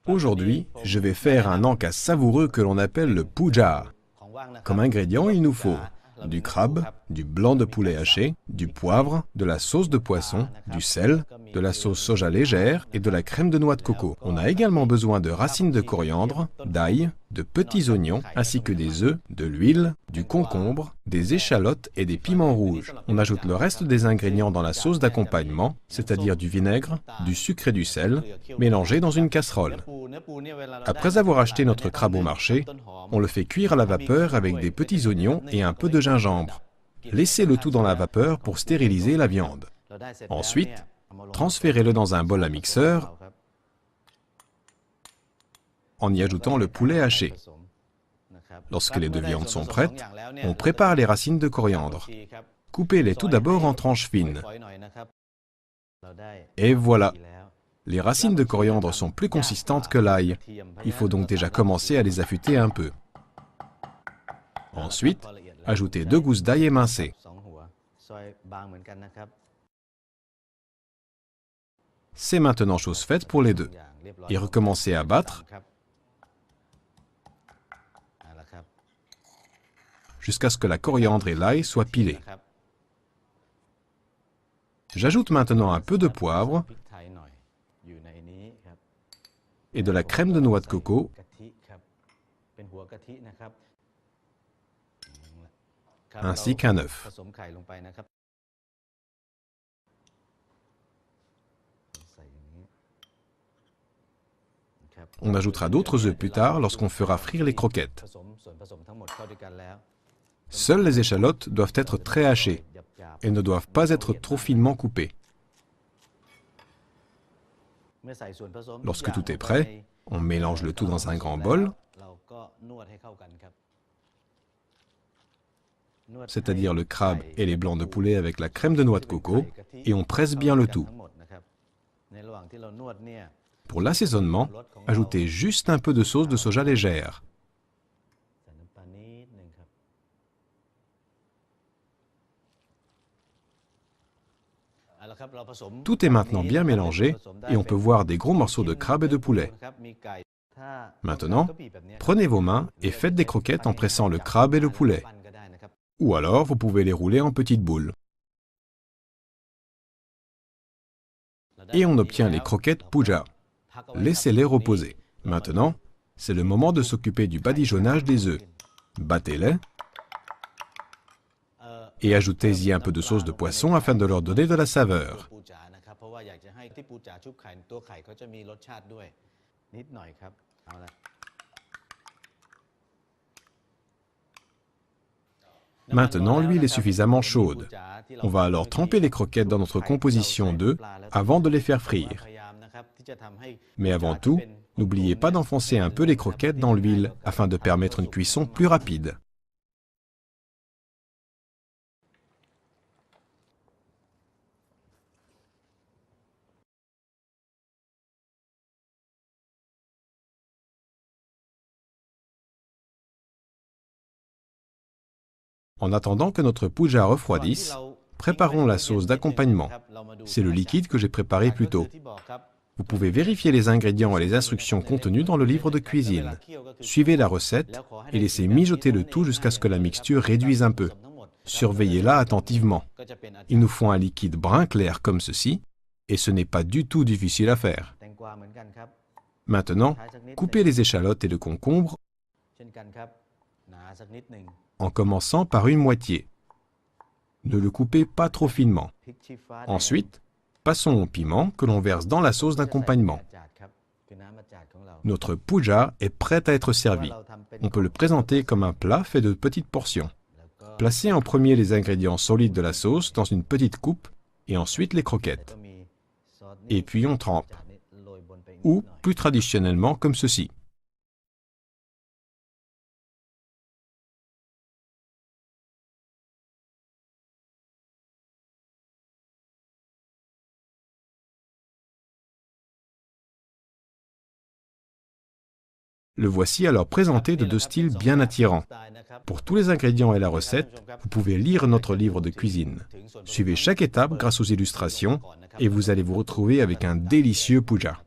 Aujourd'hui, je vais faire un encas savoureux que l'on appelle le puja. Comme ingrédient, il nous faut du crabe, du blanc de poulet haché, du poivre, de la sauce de poisson, du sel, de la sauce soja légère et de la crème de noix de coco. On a également besoin de racines de coriandre, d'ail, de petits oignons, ainsi que des œufs, de l'huile, du concombre, des échalotes et des piments rouges. On ajoute le reste des ingrédients dans la sauce d'accompagnement, c'est-à-dire du vinaigre, du sucre et du sel, mélangés dans une casserole. Après avoir acheté notre crabe au marché, on le fait cuire à la vapeur avec des petits oignons et un peu de gingembre. Laissez le tout dans la vapeur pour stériliser la viande. Ensuite, transférez-le dans un bol à mixeur en y ajoutant le poulet haché. Lorsque les deux viandes sont prêtes, on prépare les racines de coriandre. Coupez-les tout d'abord en tranches fines. Et voilà! Les racines de coriandre sont plus consistantes que l'ail. Il faut donc déjà commencer à les affûter un peu. Ensuite, ajoutez 2 gousses d'ail émincées. C'est maintenant chose faite pour les deux. Et recommencez à battre jusqu'à ce que la coriandre et l'ail soient pilés. J'ajoute maintenant un peu de poivre et de la crème de noix de coco ainsi qu'un œuf. On ajoutera d'autres œufs plus tard lorsqu'on fera frire les croquettes. Seules les échalotes doivent être très hachées et ne doivent pas être trop finement coupées. Lorsque tout est prêt, on mélange le tout dans un grand bol, c'est-à-dire le crabe et les blancs de poulet avec la crème de noix de coco, et on presse bien le tout. Pour l'assaisonnement, ajoutez juste un peu de sauce de soja légère. Tout est maintenant bien mélangé et on peut voir des gros morceaux de crabe et de poulet. Maintenant, prenez vos mains et faites des croquettes en pressant le crabe et le poulet. Ou alors, vous pouvez les rouler en petites boules. Et on obtient les croquettes puja. Laissez-les reposer. Maintenant, c'est le moment de s'occuper du badigeonnage des œufs. Battez-les et ajoutez-y un peu de sauce de poisson afin de leur donner de la saveur. Maintenant, l'huile est suffisamment chaude. On va alors tremper les croquettes dans notre composition d'œufs avant de les faire frire. Mais avant tout, n'oubliez pas d'enfoncer un peu les croquettes dans l'huile afin de permettre une cuisson plus rapide. En attendant que notre puja refroidisse, préparons la sauce d'accompagnement. C'est le liquide que j'ai préparé plus tôt. Vous pouvez vérifier les ingrédients et les instructions contenues dans le livre de cuisine. Suivez la recette et laissez mijoter le tout jusqu'à ce que la mixture réduise un peu. Surveillez-la attentivement. Il nous faut un liquide brun clair comme ceci, et ce n'est pas du tout difficile à faire. Maintenant, coupez les échalotes et le concombre en commençant par une moitié. Ne le coupez pas trop finement. Ensuite, passons au piment que l'on verse dans la sauce d'accompagnement. Notre puja est prêt à être servi. On peut le présenter comme un plat fait de petites portions. Placez en premier les ingrédients solides de la sauce dans une petite coupe et ensuite les croquettes. Et puis on trempe. Ou, plus traditionnellement, comme ceci. Le voici alors présenté de 2 styles bien attirants. Pour tous les ingrédients et la recette, vous pouvez lire notre livre de cuisine. Suivez chaque étape grâce aux illustrations et vous allez vous retrouver avec un délicieux puja.